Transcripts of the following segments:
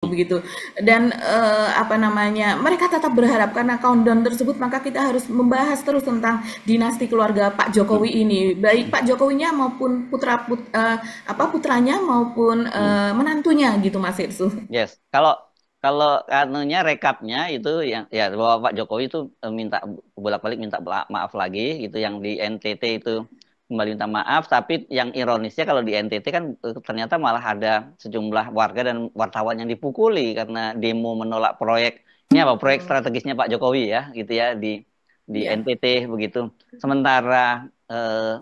begitu. Dan apa namanya, mereka tetap berharap karena countdown tersebut maka kita harus membahas terus tentang dinasti keluarga Pak Hmm. Jokowi ini, baik Pak Jokowinya maupun putranya maupun Hmm. menantunya gitu Mas Irsu. Yes, kalau kalau anunya rekapnya itu yang ya bahwa Pak Jokowi itu minta bolak-balik minta maaf lagi gitu, yang di NTT itu kembali minta maaf, tapi yang ironisnya kalau di NTT kan ternyata malah ada sejumlah warga dan wartawan yang dipukuli karena demo menolak proyeknya apa proyek strategisnya Pak Jokowi ya gitu ya di Iya. NTT begitu. Sementara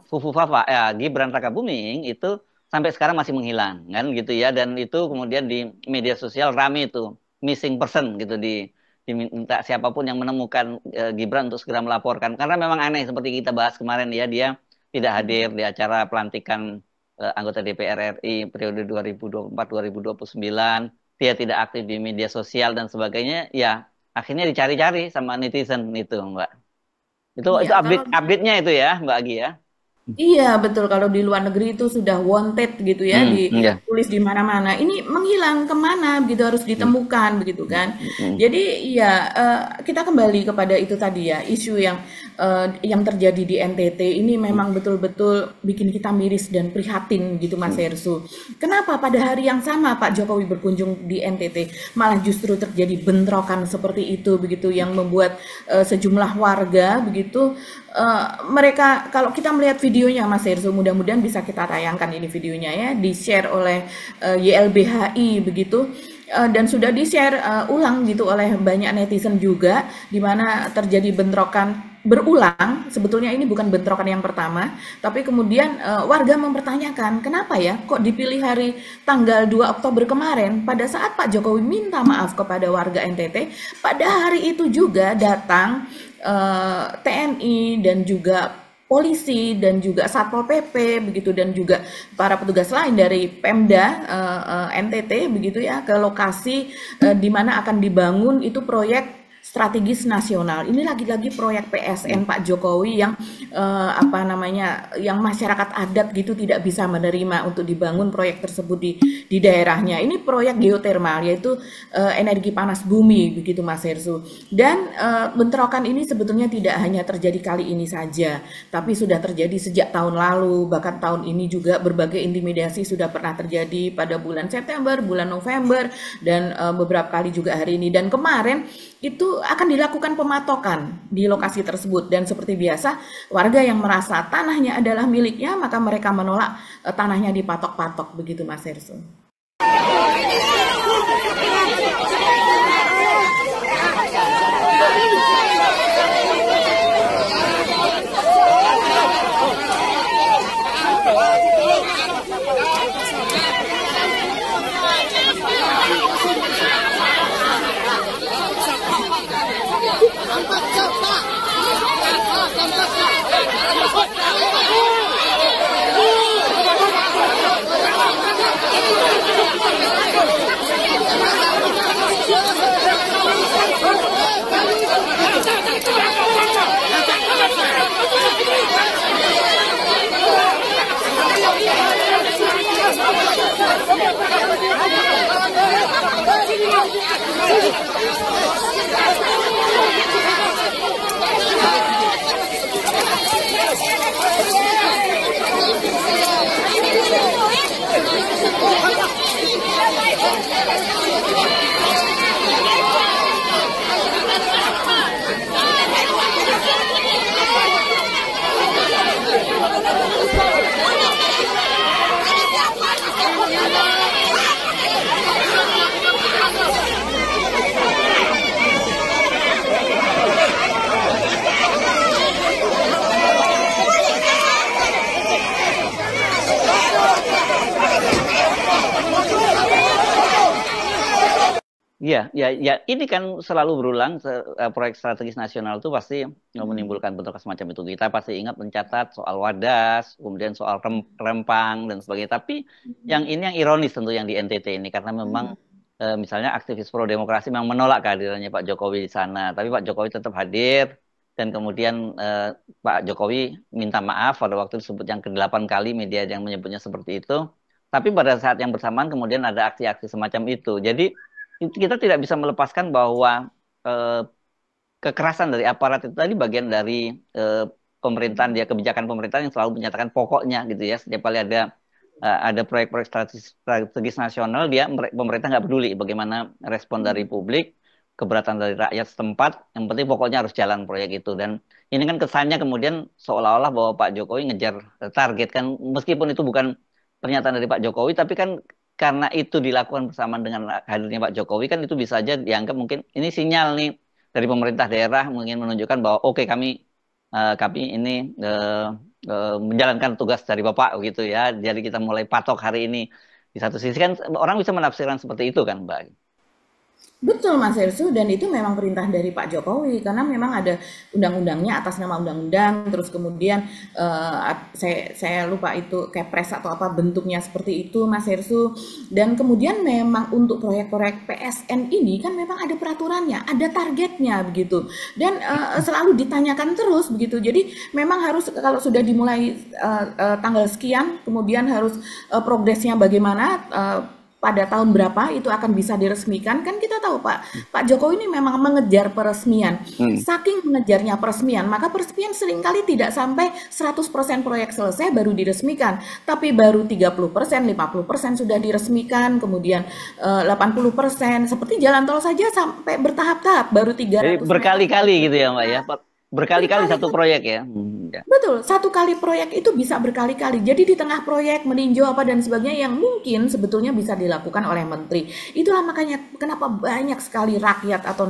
Fufu Fafa ya Gibran Rakabuming itu sampai sekarang masih menghilang kan gitu ya, dan itu kemudian di media sosial rame itu missing person gitu, diminta siapapun yang menemukan Gibran untuk segera melaporkan karena memang aneh seperti kita bahas kemarin ya, dia tidak hadir di acara pelantikan anggota DPR RI periode 2024-2029, dia tidak aktif di media sosial dan sebagainya ya, akhirnya dicari-cari sama netizen itu Mbak, itu Iya, kalau update-nya itu ya Mbak Agi ya. iya betul, kalau di luar negeri itu sudah wanted gitu ya, Ya. ditulis di mana-mana. Ini menghilang kemana begitu, harus Hmm, ditemukan begitu hmm, kan. hmm, Jadi ya kita kembali kepada itu tadi ya, isu yang terjadi di NTT ini hmm, memang betul-betul bikin kita miris dan prihatin gitu Mas hmm, Hersu. Kenapa pada hari yang sama Pak Jokowi berkunjung di NTT malah justru terjadi bentrokan seperti itu begitu yang membuat sejumlah warga begitu mereka, kalau kita melihat videonya Mas Herzo, mudah-mudahan bisa kita tayangkan ini videonya ya, di-share oleh YLBHI begitu. Dan sudah di-share ulang gitu oleh banyak netizen juga, di mana terjadi bentrokan berulang. Sebetulnya ini bukan bentrokan yang pertama, tapi kemudian warga mempertanyakan kenapa ya kok dipilih hari tanggal 2 Oktober kemarin pada saat Pak Jokowi minta maaf kepada warga NTT, pada hari itu juga datang TNI dan juga polisi dan juga Satpol PP begitu, dan juga para petugas lain dari Pemda NTT begitu ya, ke lokasi di mana akan dibangun itu proyek strategis nasional. Ini lagi-lagi proyek hmm. PSN Pak Jokowi yang apa namanya, yang masyarakat adat gitu tidak bisa menerima untuk dibangun proyek tersebut di daerahnya. Ini proyek geotermal, yaitu energi panas bumi begitu Mas Hersu. Dan bentrokan ini sebetulnya tidak hanya terjadi kali ini saja, tapi sudah terjadi sejak tahun lalu, bahkan tahun ini juga berbagai intimidasi sudah pernah terjadi pada bulan September, bulan November, dan beberapa kali juga hari ini. Dan kemarin itu akan dilakukan pematokan di lokasi tersebut, dan seperti biasa warga yang merasa tanahnya adalah miliknya maka mereka menolak tanahnya dipatok-patok begitu Mas Herso. Iya, ya, ya, ini kan selalu berulang. Proyek strategis nasional itu pasti menimbulkan bentrokan semacam itu. Kita pasti ingat mencatat soal Wadas, kemudian soal Rempang dan sebagainya. Tapi yang ini yang ironis tentu yang di NTT ini karena memang misalnya aktivis pro demokrasi memang menolak kehadirannya Pak Jokowi di sana. Tapi Pak Jokowi tetap hadir dan kemudian Pak Jokowi minta maaf pada waktu disebut yang ke-8 kali media yang menyebutnya seperti itu. Tapi pada saat yang bersamaan kemudian ada aksi-aksi semacam itu. Jadi kita tidak bisa melepaskan bahwa eh, kekerasan dari aparat itu tadi bagian dari pemerintahan, dia kebijakan pemerintahan yang selalu menyatakan pokoknya gitu ya. Setiap kali ada proyek-proyek strategis nasional, pemerintah nggak peduli bagaimana respon dari publik, keberatan dari rakyat setempat, yang penting pokoknya harus jalan proyek itu. Dan ini kan kesannya kemudian seolah-olah bahwa Pak Jokowi ngejar target kan, meskipun itu bukan pernyataan dari Pak Jokowi, tapi kan karena itu dilakukan bersamaan dengan hadirnya Pak Jokowi kan itu bisa aja dianggap mungkin ini sinyal nih dari pemerintah daerah ingin menunjukkan bahwa oke, kami ini menjalankan tugas dari Bapak gitu ya. Jadi kita mulai patok hari ini. Di satu sisi kan orang bisa menafsirkan seperti itu kan, Mbak. Betul Mas Hersu, dan itu memang perintah dari Pak Jokowi karena memang ada undang-undangnya atas nama undang-undang, terus kemudian saya lupa itu kepres atau apa bentuknya seperti itu Mas Hersu, dan kemudian memang untuk proyek-proyek PSN ini kan memang ada peraturannya, ada targetnya begitu, dan selalu ditanyakan terus begitu. Jadi memang harus kalau sudah dimulai tanggal sekian, kemudian harus progresnya bagaimana, pada tahun berapa itu akan bisa diresmikan. Kan kita tahu Pak Jokowi ini memang mengejar peresmian. Saking mengejarnya peresmian, maka peresmian seringkali tidak sampai 100% proyek selesai baru diresmikan, tapi baru 30%, 50% sudah diresmikan, kemudian 80%, seperti jalan tol saja sampai bertahap-tahap baru Jadi 300 meter. berkali-kali gitu ya, Mbak ya. Berkali-kali satu Berkali-kali. proyek ya. Ya. Betul, satu kali proyek itu bisa berkali-kali. Jadi di tengah proyek meninjau apa dan sebagainya yang mungkin sebetulnya bisa dilakukan oleh menteri. Itulah makanya kenapa banyak sekali rakyat atau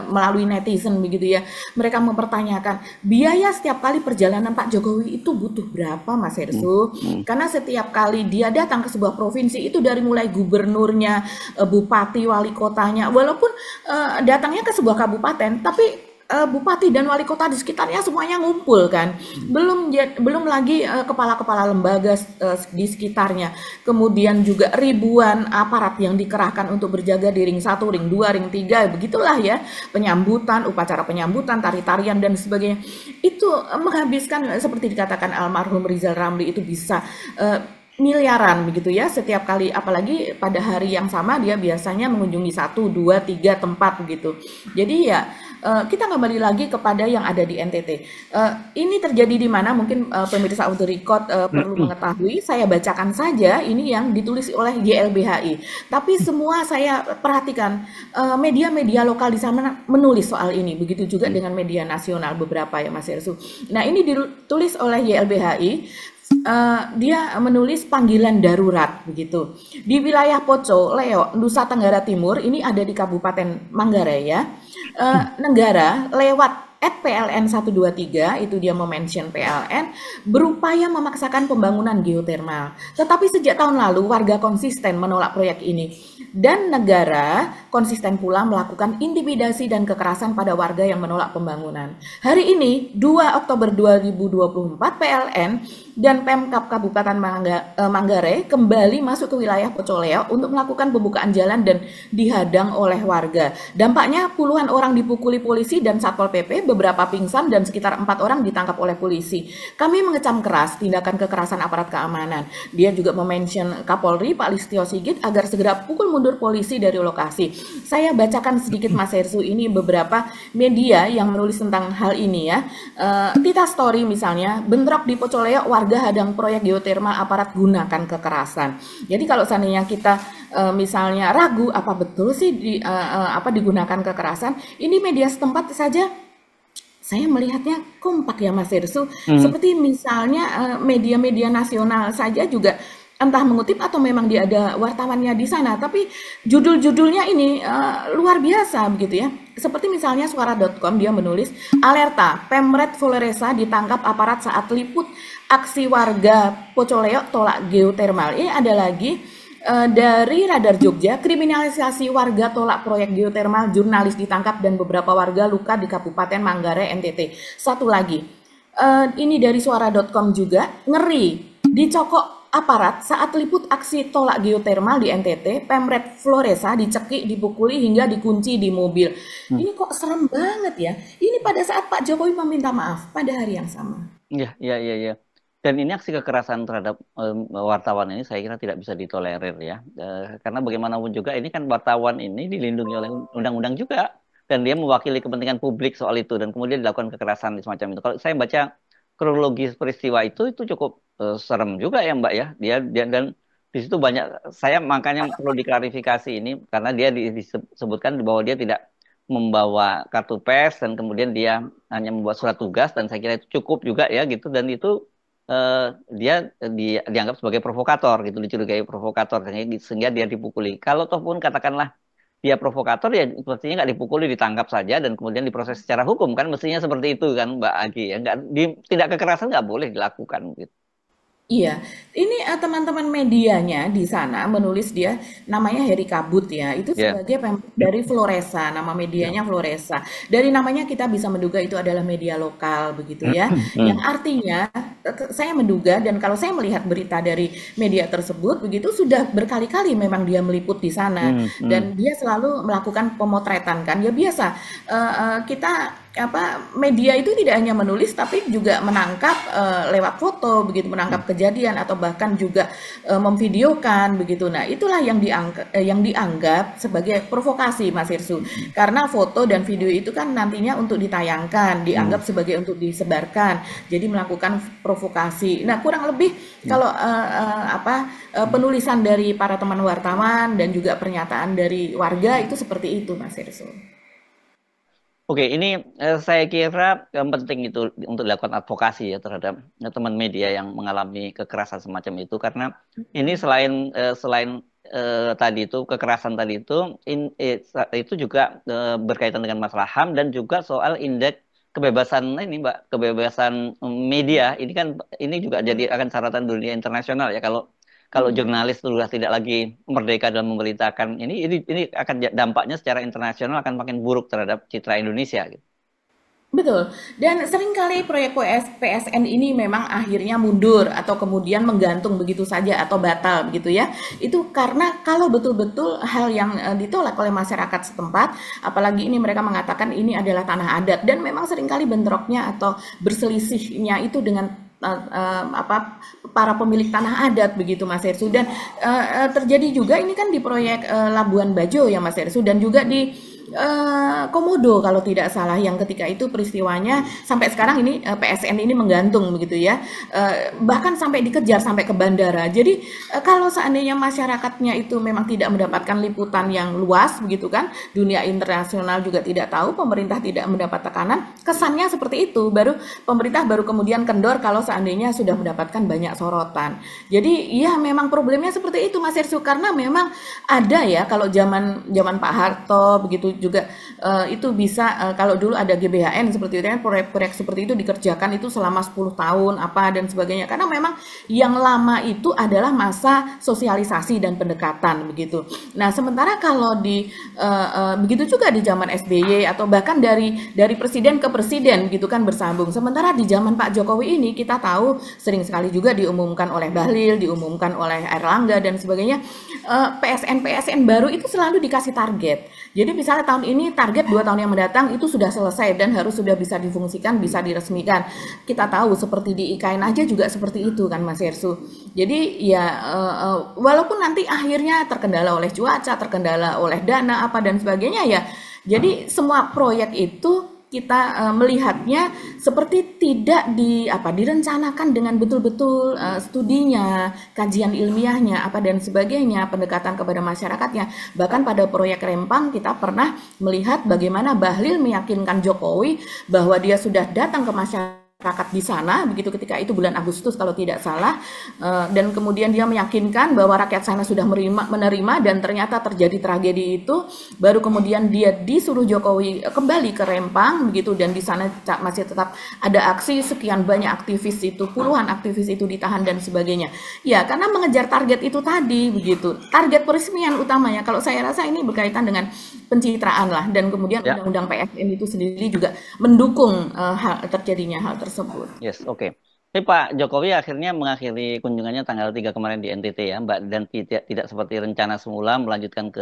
melalui netizen begitu ya, mereka mempertanyakan biaya setiap kali perjalanan Pak Jokowi itu butuh berapa, Mas Hersu? Karena setiap kali dia datang ke sebuah provinsi itu dari mulai gubernurnya, bupati, wali kotanya, walaupun datangnya ke sebuah kabupaten, tapi bupati dan wali kota di sekitarnya semuanya ngumpul kan, belum lagi kepala-kepala lembaga di sekitarnya, kemudian juga ribuan aparat yang dikerahkan untuk berjaga di ring 1, ring 2, ring 3, begitulah ya, penyambutan, upacara penyambutan, tari-tarian dan sebagainya, itu menghabiskan seperti dikatakan almarhum Rizal Ramli itu bisa miliaran begitu ya setiap kali, apalagi pada hari yang sama dia biasanya mengunjungi 1, 2, 3 tempat begitu. Jadi ya kita kembali lagi kepada yang ada di NTT. Ini terjadi di mana? Mungkin pemirsa Auto Record perlu mengetahui. Saya bacakan saja ini yang ditulis oleh YLBHI. Tapi semua saya perhatikan media-media lokal di sana menulis soal ini. Begitu juga dengan media nasional beberapa ya Mas Ersu. Nah ini ditulis oleh YLBHI. Dia menulis panggilan darurat begitu di wilayah Poco Leo Nusa Tenggara Timur, ini ada di Kabupaten Manggarai ya. Negara lewat PLN 123, itu dia mention PLN, berupaya memaksakan pembangunan geotermal. Tetapi sejak tahun lalu warga konsisten menolak proyek ini. Dan negara konsisten pula melakukan intimidasi dan kekerasan pada warga yang menolak pembangunan. Hari ini 2 Oktober 2024 PLN dan Pemkab Kabupaten Manggarai kembali masuk ke wilayah Pocoleo untuk melakukan pembukaan jalan dan dihadang oleh warga. Dampaknya puluhan orang dipukuli polisi dan Satpol PP, beberapa pingsan dan sekitar 4 orang ditangkap oleh polisi. Kami mengecam keras tindakan kekerasan aparat keamanan. Dia juga mention Kapolri Pak Listio Sigit agar segera pukul mundur polisi dari lokasi. Saya bacakan sedikit Mas Hersu, ini beberapa media yang menulis tentang hal ini ya. Tita Story misalnya, bentrok di Pocoleo, warga hadang proyek geotermal, aparat gunakan kekerasan. Jadi kalau seandainya kita misalnya ragu apa betul sih digunakan kekerasan, ini media setempat saja saya melihatnya kompak ya Mas Hersu. Seperti misalnya media-media nasional saja juga entah mengutip atau memang dia ada wartawannya di sana, tapi judul-judulnya ini luar biasa begitu ya. Seperti misalnya suara.com, dia menulis alerta Pemret Floresa ditangkap aparat saat liput aksi warga Pocoleo tolak geotermal. Ini ada lagi dari Radar Jogja, kriminalisasi warga tolak proyek geotermal, jurnalis ditangkap dan beberapa warga luka di Kabupaten Manggarai NTT. Satu lagi, ini dari suara.com juga, ngeri, dicokok aparat saat liput aksi tolak geotermal di NTT, Pemret Floresa dicekik, dipukuli hingga dikunci di mobil. Ini kok serem banget ya. Ini pada saat Pak Jokowi meminta maaf pada hari yang sama. Iya, iya, iya, iya. Dan ini aksi kekerasan terhadap wartawan ini saya kira tidak bisa ditolerir ya. Karena bagaimanapun juga ini kan wartawan ini dilindungi oleh undang-undang juga. Dan dia mewakili kepentingan publik soal itu. Dan kemudian dilakukan kekerasan di semacam itu. Kalau saya baca kronologis peristiwa itu cukup serem juga ya Mbak ya. Dia dan di situ banyak, saya makanya perlu diklarifikasi ini. Karena dia disebutkan bahwa dia tidak membawa kartu pers dan kemudian dia hanya membuat surat tugas dan saya kira itu cukup juga ya gitu dan itu eh, dia dianggap sebagai provokator gitu, dicurigai provokator sehingga dia dipukuli. Kalau toh pun katakanlah dia provokator ya mestinya nggak dipukuli, ditangkap saja dan kemudian diproses secara hukum kan mestinya seperti itu kan Mbak Agi ya. Nggak, tidak kekerasan nggak boleh dilakukan gitu. Iya, ini teman-teman medianya di sana menulis dia namanya Heri Kabut ya. Itu Ya. sebagai dari Floresa, nama medianya Floresa. Dari namanya kita bisa menduga itu adalah media lokal begitu ya. Yang Hmm. artinya saya menduga dan kalau saya melihat berita dari media tersebut begitu sudah berkali-kali memang dia meliput di sana Hmm. Hmm. dan dia selalu melakukan pemotretan kan. Ya biasa kita media itu tidak hanya menulis tapi juga menangkap lewat foto begitu, menangkap kejadian atau bahkan juga memvideokan begitu. Nah, itulah yang dianggap sebagai provokasi Mas Irsu. Karena foto dan video itu kan nantinya untuk ditayangkan, Hmm. dianggap sebagai untuk disebarkan. Jadi melakukan provokasi. Nah, kurang lebih Hmm. kalau penulisan dari para teman wartawan dan juga pernyataan dari warga itu seperti itu Mas Irsu. Oke, ini saya kira penting itu untuk dilakukan advokasi ya terhadap teman media yang mengalami kekerasan semacam itu karena ini selain tadi itu kekerasan tadi itu itu juga berkaitan dengan masalah HAM dan juga soal indeks kebebasan ini Mbak, kebebasan media ini kan ini juga jadi akan syaratan dunia internasional ya kalau kalau Iya. jurnalis sudah tidak lagi merdeka dalam memberitakan ini akan dampaknya secara internasional akan makin buruk terhadap citra Indonesia gitu. Betul, dan seringkali proyek PSN ini memang akhirnya mundur atau kemudian menggantung begitu saja atau batal begitu ya. Itu karena kalau betul-betul hal yang ditolak oleh masyarakat setempat, apalagi ini mereka mengatakan ini adalah tanah adat dan memang seringkali bentroknya atau berselisihnya itu dengan para pemilik tanah adat begitu Mas Hersu dan terjadi juga ini kan di proyek Labuan Bajo ya Mas Hersu dan juga di Komodo kalau tidak salah yang ketika itu peristiwanya sampai sekarang ini PSN ini menggantung begitu ya. Bahkan sampai dikejar sampai ke bandara. Jadi kalau seandainya masyarakatnya itu memang tidak mendapatkan liputan yang luas begitu kan, dunia internasional juga tidak tahu, pemerintah tidak mendapat tekanan, kesannya seperti itu. Pemerintah baru kemudian kendor kalau seandainya sudah mendapatkan banyak sorotan. Jadi ya memang problemnya seperti itu Mas Irsu karena memang ada ya kalau zaman zaman Pak Harto begitu juga itu bisa kalau dulu ada GBHN seperti itu kan proyek-proyek seperti itu dikerjakan itu selama 10 tahun apa dan sebagainya karena memang yang lama itu adalah masa sosialisasi dan pendekatan begitu. Nah, sementara kalau di begitu juga di zaman SBY atau bahkan dari presiden ke presiden gitu kan bersambung. Sementara di zaman Pak Jokowi ini kita tahu sering sekali juga diumumkan oleh Bahlil, diumumkan oleh Airlangga dan sebagainya. PSN baru itu selalu dikasih target. Jadi misalnya tahun ini target 2 tahun yang mendatang itu sudah selesai dan harus sudah bisa difungsikan, bisa diresmikan. Kita tahu seperti di IKN aja juga seperti itu kan Mas Hersu. Jadi ya walaupun nanti akhirnya terkendala oleh cuaca, terkendala oleh dana apa dan sebagainya ya. Jadi semua proyek itu kita melihatnya seperti tidak direncanakan dengan betul-betul studinya, kajian ilmiahnya apa dan sebagainya, pendekatan kepada masyarakatnya. Bahkan pada proyek Rempang kita pernah melihat bagaimana Bahlil meyakinkan Jokowi bahwa dia sudah datang ke masyarakat di sana begitu ketika itu bulan Agustus kalau tidak salah dan kemudian dia meyakinkan bahwa rakyat sana sudah menerima dan ternyata terjadi tragedi itu baru kemudian dia disuruh Jokowi kembali ke Rempang begitu dan di sana masih tetap ada aksi sekian banyak aktivis itu puluhan aktivis itu ditahan dan sebagainya ya karena mengejar target itu tadi begitu target peresmian utamanya kalau saya rasa ini berkaitan dengan pencitraan lah dan kemudian Ya, undang-undang PSN itu sendiri juga mendukung terjadinya hal tersebut. yes, oke. Tapi Pak Jokowi akhirnya mengakhiri kunjungannya tanggal 3 kemarin di NTT ya, Mbak, dan tidak tidak seperti rencana semula melanjutkan ke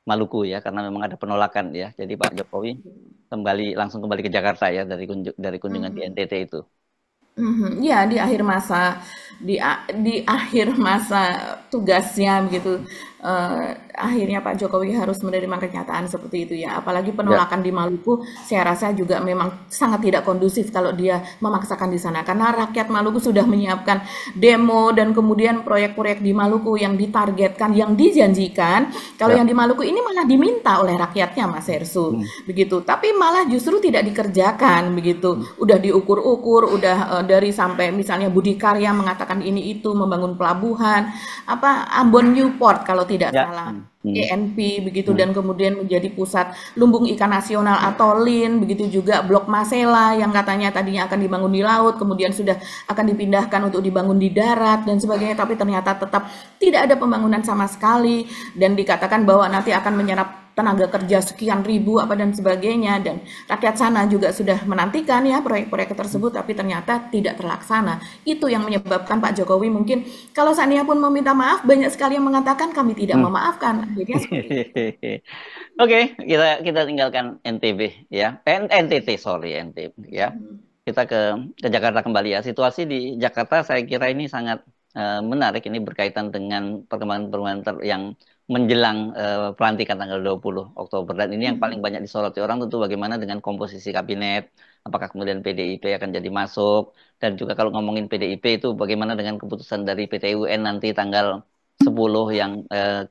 Maluku ya, karena memang ada penolakan ya. Jadi Pak Jokowi langsung kembali ke Jakarta ya dari kunjungan di NTT itu. Ya, di akhir masa tugasnya begitu, akhirnya Pak Jokowi harus menerima kenyataan seperti itu ya. Apalagi Ya, penolakan di Maluku, saya rasa juga memang sangat tidak kondusif kalau dia memaksakan di sana. Karena rakyat Maluku sudah menyiapkan demo dan kemudian proyek-proyek di Maluku yang ditargetkan, yang dijanjikan. Kalau ya. yang di Maluku ini malah diminta oleh rakyatnya, Mas Hersu, Hmm, begitu. Tapi malah justru tidak dikerjakan, begitu. hmm, Udah diukur-ukur, udah dari sampai misalnya Budi Karya mengatakan ini itu membangun pelabuhan, apa Ambon Newport kalau tidak ya. salah. Hmm, hmm, ENP begitu hmm. dan kemudian menjadi pusat lumbung ikan nasional atau LIN begitu juga Blok Masela yang katanya tadinya akan dibangun di laut kemudian sudah akan dipindahkan untuk dibangun di darat dan sebagainya tapi ternyata tetap tidak ada pembangunan sama sekali dan dikatakan bahwa nanti akan menyerap tenaga kerja sekian ribu apa dan sebagainya dan rakyat sana juga sudah menantikan ya proyek-proyek tersebut tapi ternyata tidak terlaksana. Itu yang menyebabkan Pak Jokowi mungkin kalau seandainya pun meminta maaf banyak sekali yang mengatakan kami tidak Hmm. memaafkan. Akhirnya seperti itu. Oke, kita tinggalkan NTB ya. NTT, sorry, NTB ya. Kita ke Jakarta kembali ya. Situasi di Jakarta saya kira ini sangat menarik. Ini berkaitan dengan perkembangan-perkembangan yang menjelang pelantikan tanggal 20 Oktober. Dan ini yang paling banyak disoroti orang tentu bagaimana dengan komposisi kabinet. Apakah kemudian PDIP akan jadi masuk. Dan juga kalau ngomongin PDIP itu bagaimana dengan keputusan dari PT UN nanti tanggal 10 yang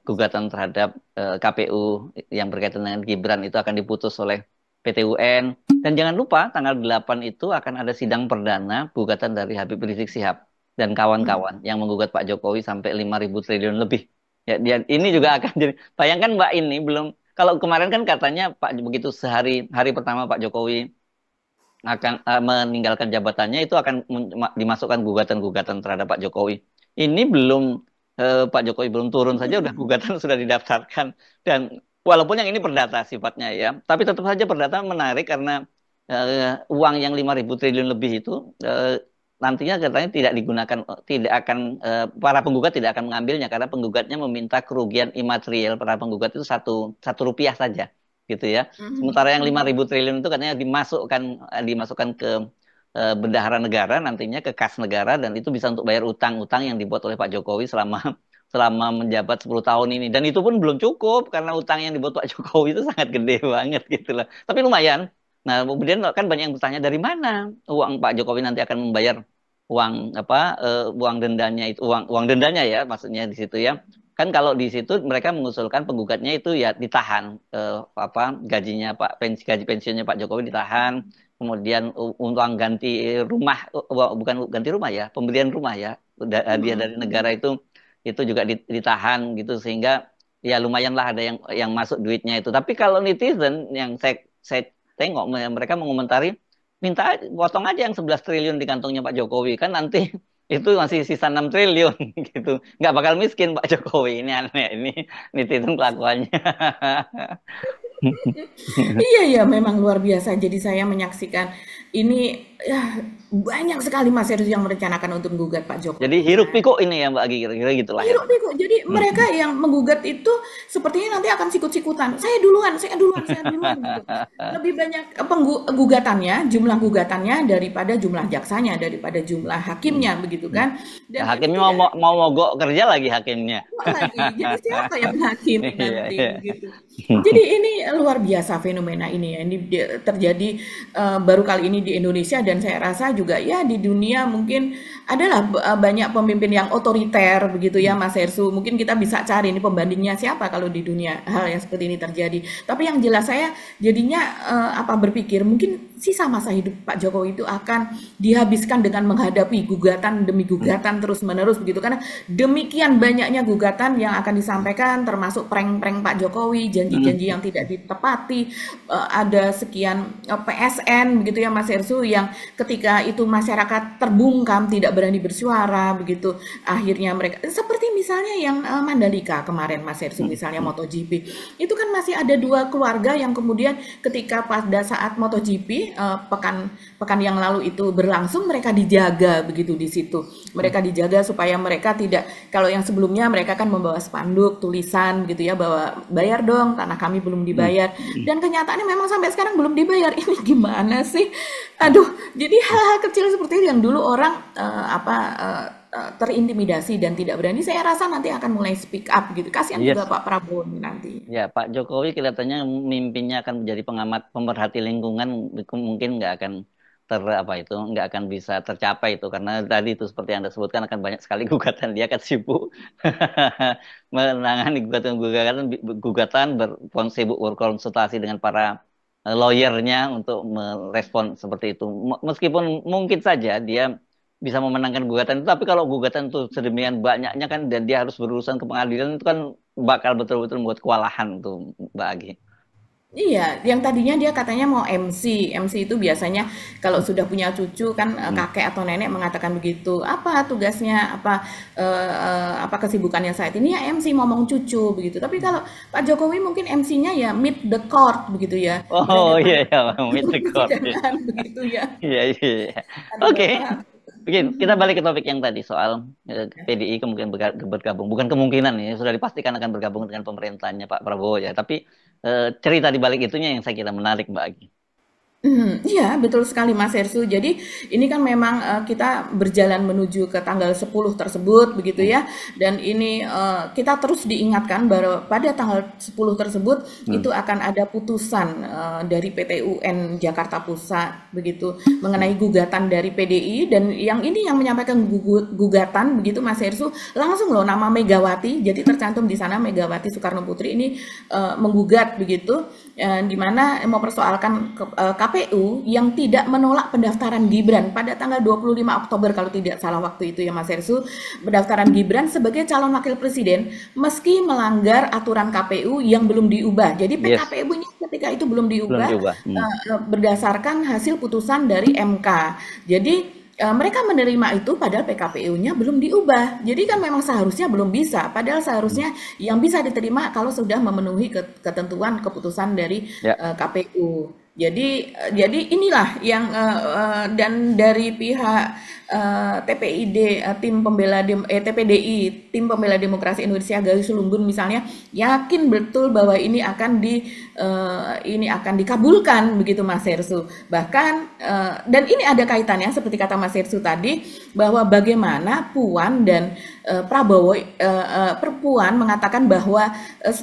gugatan terhadap KPU yang berkaitan dengan Gibran itu akan diputus oleh PT UN. Dan jangan lupa tanggal 8 itu akan ada sidang perdana gugatan dari Habib Rizik Sihab dan kawan-kawan yang menggugat Pak Jokowi sampai 5.000 triliun lebih. Ya, ini juga akan jadi bayangkan Mbak ini belum kalau kemarin kan katanya Pak begitu hari pertama Pak Jokowi akan meninggalkan jabatannya itu akan dimasukkan gugatan-gugatan terhadap Pak Jokowi. Ini belum Pak Jokowi belum turun saja udah gugatan sudah didaftarkan dan walaupun yang ini perdata sifatnya ya, tapi tetap saja perdata menarik karena uang yang 5.000 triliun lebih itu nantinya katanya tidak digunakan tidak akan para penggugat tidak akan mengambilnya karena penggugatnya meminta kerugian imaterial para penggugat itu satu rupiah saja gitu ya. Sementara yang 5.000 triliun itu katanya dimasukkan ke bendahara negara nantinya ke kas negara dan itu bisa untuk bayar utang-utang yang dibuat oleh Pak Jokowi selama selama menjabat 10 tahun ini dan itu pun belum cukup karena utang yang dibuat Pak Jokowi itu sangat gede banget gitu loh. Tapi lumayan. Nah, kemudian kan banyak yang bertanya dari mana uang Pak Jokowi nanti akan membayar uang apa uang dendanya itu uang dendanya ya maksudnya di situ ya. Kan kalau di situ mereka mengusulkan penggugatnya itu ya ditahan apa gajinya gaji pensiunnya Pak Jokowi ditahan, kemudian uang ganti rumah bukan ganti rumah ya, pembelian rumah ya, hadiah dari negara itu juga ditahan gitu sehingga ya lumayan lah ada yang masuk duitnya itu. Tapi kalau netizen yang saya tengok mereka mengomentari minta potong aja yang 11 triliun di kantongnya Pak Jokowi kan nanti itu masih sisa 6 triliun gitu. Nggak bakal miskin Pak Jokowi. Ini aneh, ini netizen kelakuannya. Iya ya, memang luar biasa. Jadi saya menyaksikan ini ya banyak sekali Mas Heru yang merencanakan untuk menggugat Pak Jadi Jokowi hiruk ya. pikuk ini ya Mbak Agi, kira-kira gitulah ya. Hiruk pikuk. Jadi mereka yang menggugat itu sepertinya nanti akan sikut-sikutan. Saya duluan, saya duluan, saya duluan gitu. Lebih banyak gugatannya, jumlah gugatannya daripada jumlah jaksanya, daripada jumlah hakimnya begitu kan. Ya, Dan itu hakimnya tidak mau mogok kerja lagi hakimnya. kok lagi. Jadi siapa yang menghakimi Iya, nanti iya. begitu. Jadi ini luar biasa fenomena ini ya. Ini terjadi baru kali ini di Indonesia dan saya rasa juga ya di dunia mungkin adalah banyak pemimpin yang otoriter begitu ya Mas Hersu. Mungkin kita bisa cari ini pembandingnya siapa kalau di dunia hal yang seperti ini terjadi. Tapi yang jelas saya jadinya apa berpikir mungkin sisa masa hidup Pak Jokowi itu akan dihabiskan dengan menghadapi gugatan demi gugatan terus-menerus begitu karena demikian banyaknya gugatan yang akan disampaikan termasuk prank-prank Pak Jokowi, janji-janji yang tidak ditepati, ada sekian PSN begitu ya Mas Hersu yang ketika itu masyarakat terbungkam tidak berani bersuara begitu akhirnya mereka seperti misalnya yang Mandalika kemarin Mas Hersu misalnya MotoGP itu kan masih ada dua keluarga yang kemudian ketika pada saat MotoGP pekan yang lalu itu berlangsung, mereka dijaga begitu di situ. Mereka dijaga supaya mereka tidak, kalau yang sebelumnya mereka kan membawa spanduk tulisan gitu ya, bahwa bayar dong tanah kami belum dibayar, dan kenyataannya memang sampai sekarang belum dibayar. Ini gimana sih? Aduh, jadi hal-hal kecil seperti itu yang dulu orang terintimidasi dan tidak berani, saya rasa nanti akan mulai speak up gitu. Kasihan Yes. juga Pak Prabowo nanti. Ya, Pak Jokowi kelihatannya mimpinya akan menjadi pengamat pemerhati lingkungan, mungkin nggak akan nggak akan bisa tercapai itu karena tadi itu seperti yang Anda sebutkan akan banyak sekali gugatan, dia akan sibuk menangani gugatan sibuk berkonsultasi dengan para lawyernya untuk merespon seperti itu. Meskipun mungkin saja dia bisa memenangkan gugatan itu, tapi kalau gugatan itu sedemikian banyaknya kan dan dia harus berurusan ke pengadilan itu kan bakal betul-betul membuat kewalahan tuh Mbak Agi. Iya, yang tadinya dia katanya mau MC. MC itu biasanya kalau sudah punya cucu kan, kakek atau nenek mengatakan begitu. Apa tugasnya? Apa kesibukannya saat ini? Ya MC ngomong cucu begitu. Tapi kalau Pak Jokowi mungkin MC-nya ya meet the court begitu ya. Oh Berhadapan iya ya, dengan meet the court. persidangan begitu ya. Iya iya. Iya. Aduh Oke. Bapak. Begini, kita balik ke topik yang tadi soal PDI kemungkinan bergabung. Bukan kemungkinan ya, sudah dipastikan akan bergabung dengan pemerintahnya Pak Prabowo ya. Tapi cerita di balik itunya yang saya kira menarik, Mbak Agi. Iya, betul sekali Mas Hersu. Jadi ini kan memang kita berjalan menuju ke tanggal 10 tersebut begitu Hmm. ya. Dan ini kita terus diingatkan bahwa pada tanggal 10 tersebut Hmm. itu akan ada putusan dari PT UN Jakarta Pusat begitu mengenai gugatan dari PDI, dan yang ini yang menyampaikan gugatan begitu Mas Hersu langsung loh nama Megawati. Jadi tercantum di sana Megawati Soekarno Putri ini menggugat begitu, di mana mempersoalkan KPU yang tidak menolak pendaftaran Gibran pada tanggal 25 Oktober kalau tidak salah waktu itu ya Mas Hersu, pendaftaran Gibran sebagai calon wakil presiden meski melanggar aturan KPU yang belum diubah. Jadi Yes, PKPU-nya ketika itu belum belum diubah diubah. berdasarkan hasil putusan dari MK. Jadi mereka menerima itu padahal PKPU-nya belum diubah. Jadi kan memang seharusnya belum bisa. Padahal seharusnya yang bisa diterima kalau sudah memenuhi ketentuan keputusan dari Ya. KPU. Jadi inilah yang dan dari pihak TPID TPDI Tim Pembela Demokrasi Indonesia Gayus Lumbun misalnya yakin betul bahwa ini akan dikabulkan begitu Mas Hersu. Bahkan dan ini ada kaitannya seperti kata Mas Hersu tadi bahwa bagaimana Puan dan Prabowo Puan mengatakan bahwa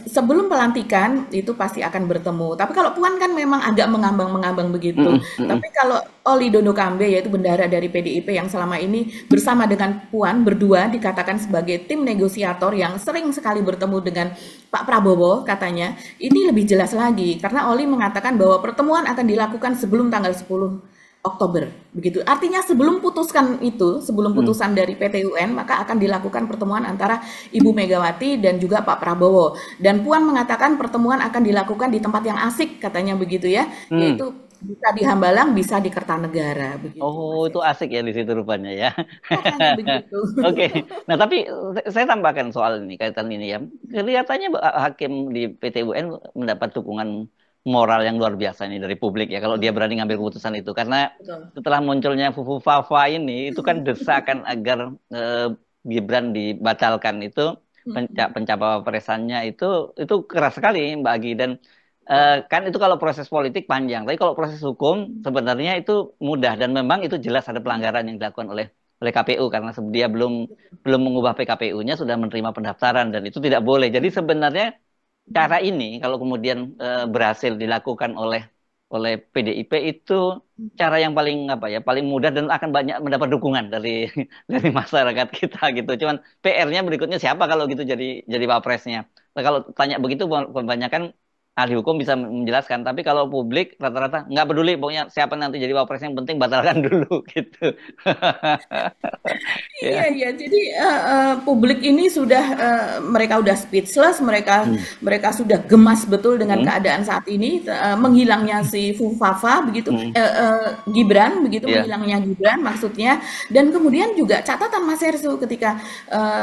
sebelum pelantikan itu pasti akan bertemu. Tapi kalau Puan kan memang agak mengambang-mengambang begitu. Tapi kalau Oli Dondo Kambe yaitu bendahara dari PDIP yang selama ini bersama dengan Puan berdua dikatakan sebagai tim negosiator yang sering sekali bertemu dengan Pak Prabowo katanya, ini lebih jelas lagi karena Oli mengatakan bahwa pertemuan akan dilakukan sebelum tanggal 10 Oktober begitu. Artinya sebelum putusan dari PT UN maka akan dilakukan pertemuan antara Ibu Megawati dan juga Pak Prabowo. Dan Puan mengatakan pertemuan akan dilakukan di tempat yang asik katanya begitu ya, Hmm. yaitu bisa di Hambalang, bisa di Kertanegara begitu Oh, Mas itu Hersu. asik ya di situ rupanya ya. Katanya begitu. Oke. Nah, tapi saya tambahkan soal ini, kaitan ini ya. Kelihatannya hakim di PT UN mendapat dukungan moral yang luar biasa ini dari publik ya, kalau dia berani ngambil keputusan itu. Karena Betul. setelah munculnya Fufu Fafa ini, itu kan desakan agar Gibran dibatalkan itu, pencapresannya itu keras sekali Mbak Agi. Dan kan itu kalau proses politik panjang, tapi kalau proses hukum sebenarnya itu mudah dan memang itu jelas ada pelanggaran yang dilakukan oleh KPU karena dia belum mengubah PKPU-nya sudah menerima pendaftaran dan itu tidak boleh. Jadi sebenarnya cara ini kalau kemudian berhasil dilakukan oleh PDIP itu cara yang paling paling mudah dan akan banyak mendapat dukungan dari dari masyarakat kita gitu. Cuman PR-nya berikutnya siapa kalau gitu jadi wapresnya. Nah, kalau tanya begitu kebanyakan ahli hukum bisa menjelaskan, tapi kalau publik rata-rata nggak peduli pokoknya siapa nanti jadi wapres yang penting batalkan dulu gitu. Iya, Ya. iya. Jadi publik ini sudah mereka udah speechless, mereka Hmm. mereka sudah gemas betul dengan Hmm. keadaan saat ini, menghilangnya si Fufafa begitu, Hmm. Gibran begitu, Ya. menghilangnya Gibran maksudnya, dan kemudian juga catatan Mas Hersu ketika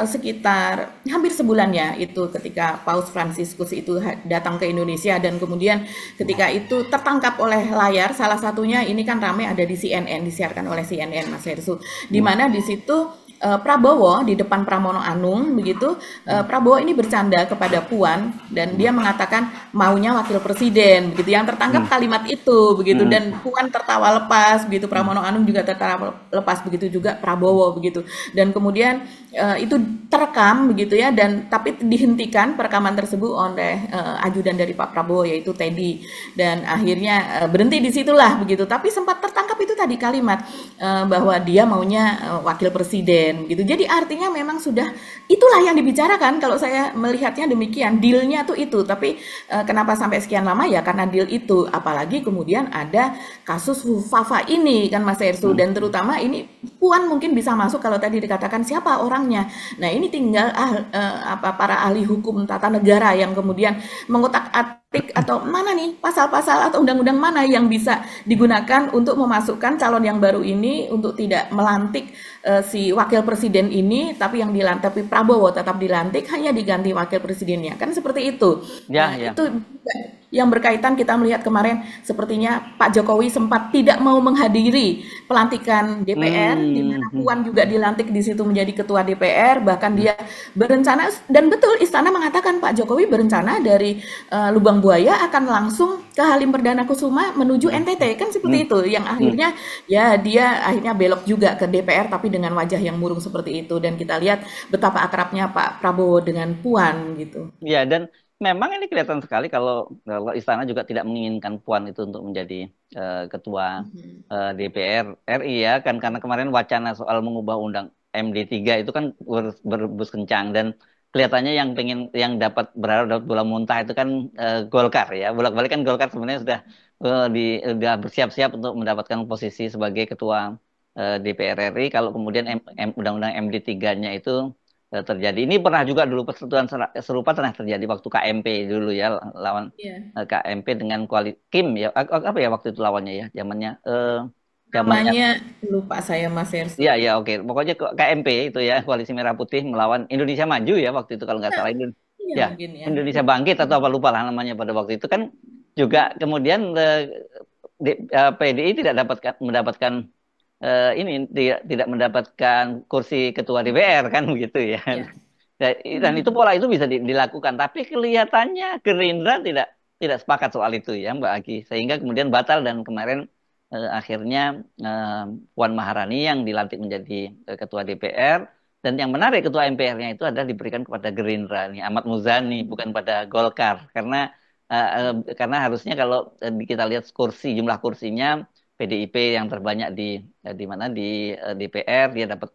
sekitar hampir sebulan ya itu ketika Paus Fransiskus itu datang ke Indonesia. Indonesia, dan kemudian ketika itu tertangkap oleh layar, salah satunya ini kan rame ada di CNN, disiarkan oleh CNN Mas Hersu, di mana di situ Prabowo di depan Pramono Anung begitu, Prabowo ini bercanda kepada Puan dan dia mengatakan maunya wakil presiden begitu, yang tertangkap kalimat itu begitu, dan Puan tertawa lepas begitu, Pramono Anung juga tertawa lepas begitu juga Prabowo begitu, dan kemudian itu terekam begitu ya, dan tapi dihentikan perekaman tersebut oleh ajudan dari Pak Prabowo yaitu Teddy, dan akhirnya berhenti di situlah begitu, tapi sempat tertangkap itu tadi kalimat bahwa dia maunya wakil presiden gitu. Jadi artinya memang sudah itulah yang dibicarakan, kalau saya melihatnya demikian, dealnya tuh itu. Tapi kenapa sampai sekian lama ya karena deal itu, apalagi kemudian ada kasus Fafa ini kan Mas Ersu, dan terutama ini Puan mungkin bisa masuk kalau tadi dikatakan siapa orangnya. Nah ini tinggal para ahli hukum tata negara yang kemudian mengotak-atik atau mana nih pasal-pasal atau undang-undang mana yang bisa digunakan untuk memasukkan calon yang baru ini untuk tidak melantik si wakil presiden ini, tapi yang dilantik, tapi Prabowo tetap dilantik, hanya diganti wakil presidennya, kan seperti itu. Ya, Nah ya. itu yang berkaitan, kita melihat kemarin sepertinya Pak Jokowi sempat tidak mau menghadiri pelantikan DPR, di mana Hmm. Puan juga dilantik di situ menjadi ketua DPR, bahkan dia berencana, dan betul istana mengatakan Pak Jokowi berencana dari Lubang Buaya akan langsung ke Halim Perdana Kusuma menuju NTT, kan seperti itu, yang akhirnya ya dia akhirnya belok juga ke DPR tapi dengan wajah yang murung seperti itu, dan kita lihat betapa akrabnya Pak Prabowo dengan Puan gitu. Ya, dan memang ini kelihatan sekali kalau istana juga tidak menginginkan Puan itu untuk menjadi ketua DPR RI ya kan, karena kemarin wacana soal mengubah undang MD3 itu kan berbus kencang, dan kelihatannya yang dapat berharap dapat bola muntah itu kan Golkar ya. Bolak-balik kan Golkar sebenarnya sudah bersiap-siap untuk mendapatkan posisi sebagai ketua DPR RI kalau kemudian undang-undang MD3-nya itu terjadi. Ini pernah juga dulu persetujuan serupa pernah terjadi waktu KMP dulu ya, lawan Iya. KMP dengan Kim ya, apa ya waktu itu lawannya ya, zamannya Namanya lupa saya Mas Ersu. ya ya oke, pokoknya KMP itu ya, Koalisi Merah Putih melawan Indonesia Maju ya waktu itu kalau nggak Nah, salah, iya ya mungkin ya. Indonesia Bangkit atau apa lupa lah namanya pada waktu itu kan, juga kemudian PDI tidak mendapatkan ini tidak mendapatkan kursi ketua DPR kan begitu ya. Iya. Dan itu pola itu bisa dilakukan, tapi kelihatannya Gerindra tidak sepakat soal itu ya Mbak Aki, sehingga kemudian batal, dan kemarin akhirnya eh, Puan Maharani yang dilantik menjadi ketua DPR, dan yang menarik ketua MPR-nya itu adalah diberikan kepada Gerindra nih, Ahmad Muzani, bukan pada Golkar, karena harusnya kalau kita lihat jumlah kursinya, PDIP yang terbanyak di mana di DPR, dia dapat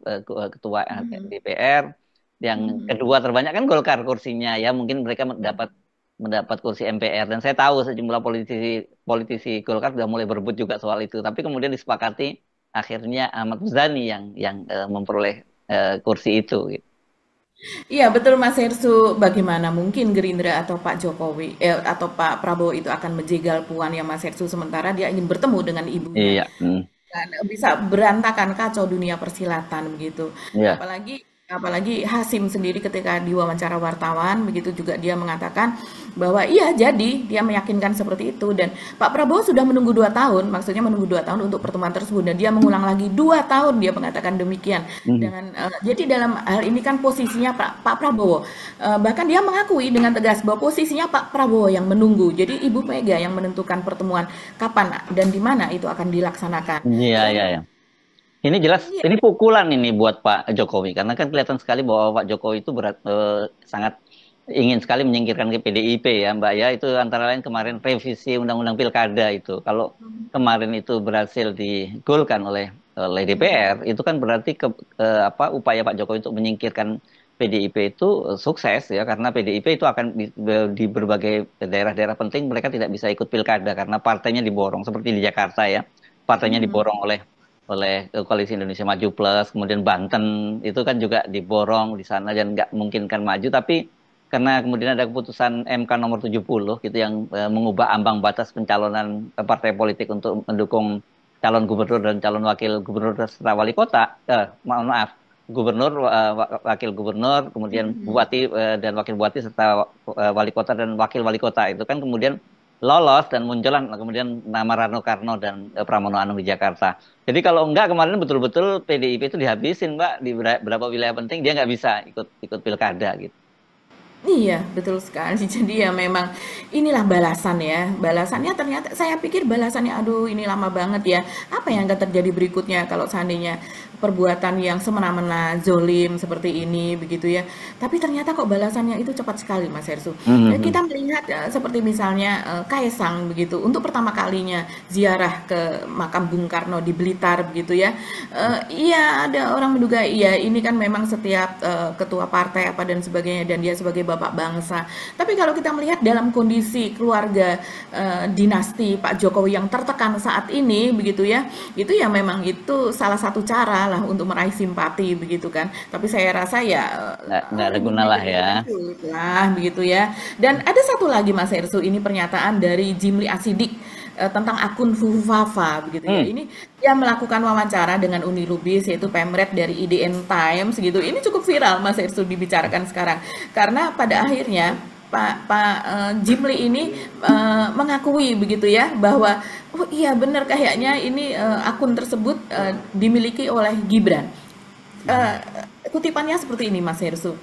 ketua DPR. Yang kedua terbanyak kan Golkar kursinya ya, mungkin mereka mendapat kursi MPR, dan saya tahu sejumlah politisi politisi Golkar sudah mulai berebut juga soal itu, tapi kemudian disepakati akhirnya Ahmad Muzani yang memperoleh kursi itu gitu. Iya betul Mas Hersu, bagaimana mungkin Gerindra atau Pak Jokowi atau Pak Prabowo itu akan menjegal Puan ya Mas Hersu, sementara dia ingin bertemu dengan ibunya. Iya. Kan bisa berantakan, kacau dunia persilatan begitu. Iya. Apalagi Hasim sendiri ketika diwawancara wartawan begitu juga dia mengatakan bahwa iya, jadi dia meyakinkan seperti itu, dan Pak Prabowo sudah menunggu 2 tahun, maksudnya menunggu 2 tahun untuk pertemuan tersebut, dan dia mengulang lagi 2 tahun dia mengatakan demikian, Hmm. dengan jadi dalam hal ini kan posisinya Pak Prabowo, bahkan dia mengakui dengan tegas bahwa posisinya Pak Prabowo yang menunggu, jadi Ibu Mega yang menentukan pertemuan kapan dan di mana itu akan dilaksanakan. Iya, Dan iya, iya. Ini jelas, iya, ini pukulan ini buat Pak Jokowi, karena kan kelihatan sekali bahwa Pak Jokowi itu sangat ingin sekali menyingkirkan ke PDIP ya Mbak ya. Itu antara lain kemarin revisi Undang-Undang Pilkada itu. Kalau kemarin itu berhasil digolkan oleh DPR, itu kan berarti upaya Pak Jokowi untuk menyingkirkan PDIP itu sukses ya, karena PDIP itu akan di berbagai daerah-daerah penting mereka tidak bisa ikut pilkada karena partainya diborong, seperti di Jakarta ya. Partainya diborong oleh Koalisi Indonesia Maju Plus, kemudian Banten itu kan juga diborong di sana dan nggak memungkinkan maju, tapi karena kemudian ada keputusan MK nomor 70 gitu yang mengubah ambang batas pencalonan partai politik untuk mendukung calon gubernur dan calon wakil gubernur serta wali kota, mohon maaf, gubernur, wakil gubernur, kemudian bupati dan wakil bupati serta wali kota dan wakil wali kota itu kan kemudian lolos dan munculan kemudian nama Rano Karno dan Pramono Anung di Jakarta. Jadi kalau enggak kemarin betul-betul PDIP itu dihabisin Mbak di beberapa wilayah penting dia nggak bisa ikut pilkada gitu. Iya, betul sekali. Jadi ya memang inilah balasan ya. Balasannya ternyata saya pikir balasannya aduh ini lama banget ya. Apa yang akan terjadi berikutnya kalau seandainya perbuatan yang semena-mena, zolim seperti ini begitu ya. Tapi ternyata kok balasannya itu cepat sekali Mas Hersu. Ya, kita melihat seperti misalnya Kaisang begitu untuk pertama kalinya ziarah ke makam Bung Karno di Blitar begitu ya. Iya ada orang menduga iya ini kan memang setiap ketua partai apa dan sebagainya dan dia sebagai bapak bangsa. Tapi kalau kita melihat dalam kondisi keluarga dinasti Pak Jokowi yang tertekan saat ini begitu ya, itu ya memang itu salah satu cara lah untuk meraih simpati begitu kan. Tapi saya rasa ya Nggak ada guna lah ya. sulit lah begitu ya. Dan ada satu lagi Mas Hersu ini pernyataan dari Jimli Asidik tentang akun Fufafa begitu ya. Ini dia melakukan wawancara dengan Uni Lubis yaitu Pemret dari IDN Times gitu. Ini cukup viral Mas Ersu dibicarakan sekarang karena pada akhirnya Jimli ini mengakui begitu ya bahwa oh iya benar kayaknya ini akun tersebut dimiliki oleh Gibran. Kutipannya seperti ini Mas Hersu.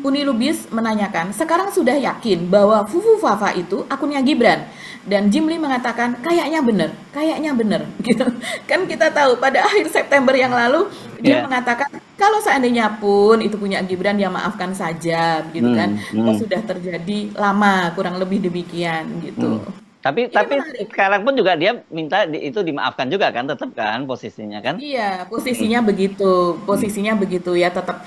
Uni Lubis menanyakan, sekarang sudah yakin bahwa Fufu Fafa itu akunnya Gibran. Dan Jimli mengatakan, kayaknya benar, gitu. Kan kita tahu pada akhir September yang lalu dia mengatakan kalau seandainya pun itu punya Gibran ya maafkan saja, begitu kan. Sudah terjadi lama, kurang lebih demikian, gitu. Tapi sekarang pun juga dia minta itu dimaafkan juga kan, tetap kan posisinya kan? Iya, posisinya begitu ya, tetap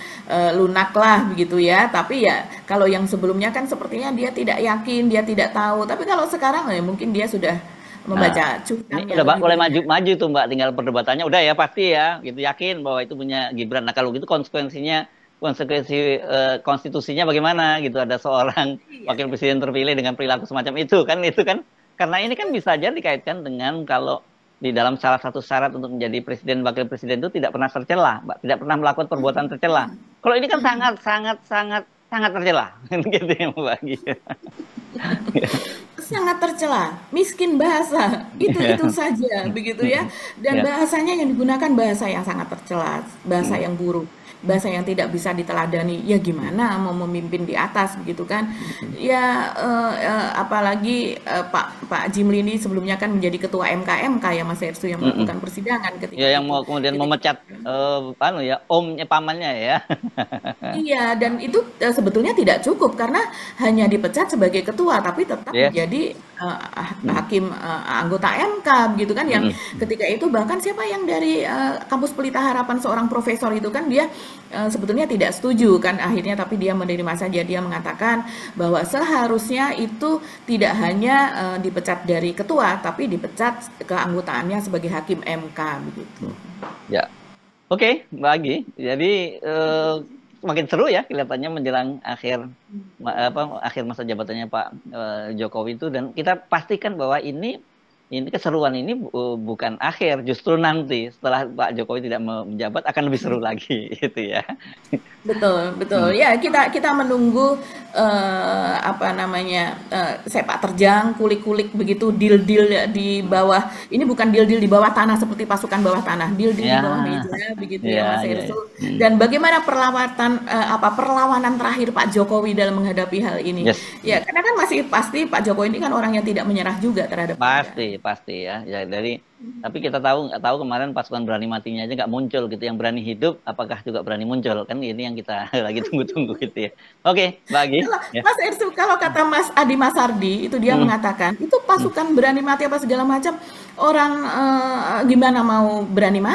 lunak lah begitu ya. Tapi ya kalau yang sebelumnya kan sepertinya dia tidak yakin, dia tidak tahu. Tapi kalau sekarang ya mungkin dia sudah membaca Ini cuitannya udah lebih boleh banyak. maju tuh Mbak, tinggal perdebatannya udah ya pasti ya, gitu yakin bahwa itu punya Gibran. Nah kalau gitu konsekuensi konstitusinya bagaimana gitu? Ada seorang Iya, wakil presiden terpilih dengan perilaku semacam itu kan karena ini kan bisa aja dikaitkan dengan kalau di dalam salah satu syarat untuk menjadi presiden wakil presiden itu tidak pernah tercela, Mbak, tidak pernah melakukan perbuatan tercela. Kalau ini kan sangat sangat sangat sangat tercela, gitu ya Mbak. sangat tercela, miskin bahasa, itu saja begitu ya. Dan Ya. bahasanya yang digunakan bahasa yang sangat tercela, bahasa yang buruk, bahasa yang tidak bisa diteladani. Ya gimana mau memimpin di atas begitu kan? Ya apalagi Pak Jimli ini sebelumnya kan menjadi ketua MK ya Mas Hersu yang melakukan persidangan ketika Ya yang itu. mau kemudian Ketika memecat omnya pamannya ya. Iya, dan itu sebetulnya tidak cukup karena hanya dipecat sebagai ketua, tapi tetap Ya. menjadi hakim anggota MK, gitu kan? Yang ketika itu bahkan siapa yang dari kampus Pelita Harapan seorang profesor itu kan dia sebetulnya tidak setuju kan akhirnya, tapi dia menerima saja. Dia mengatakan bahwa seharusnya itu tidak hanya dipecat dari ketua, tapi dipecat keanggotaannya sebagai hakim MK, begitu. Ya. Oke, Mbak Agi. Jadi makin seru ya kelihatannya menjelang akhir masa jabatannya Pak Jokowi itu dan kita pastikan bahwa ini keseruan ini bukan akhir, justru nanti setelah Pak Jokowi tidak menjabat akan lebih seru lagi gitu ya. Betul, betul. Ya, kita menunggu apa namanya sepak terjang, kulik-kulik begitu, deal-deal di bawah. Ini bukan deal-deal di bawah tanah seperti pasukan bawah tanah, deal-deal di Ya, bawah meja begitu ya ya, Mas ya. Hersul. Dan bagaimana perlawanan terakhir Pak Jokowi dalam menghadapi hal ini? Yes. Ya, karena kan masih pasti Pak Jokowi ini kan orang yang tidak menyerah juga terhadap rakyat. Pasti ya. Ya tapi kita nggak tahu kemarin pasukan berani matinya aja nggak muncul gitu. Yang berani hidup, apakah juga berani muncul? Kan ini yang kita lagi tunggu-tunggu gitu ya. Oke, Mbak Agi. Kalau Ya. Mas Ersu, kalau kata Mas Adi Masardi itu dia mengatakan itu pasukan berani mati apa segala macam orang gimana mau berani mati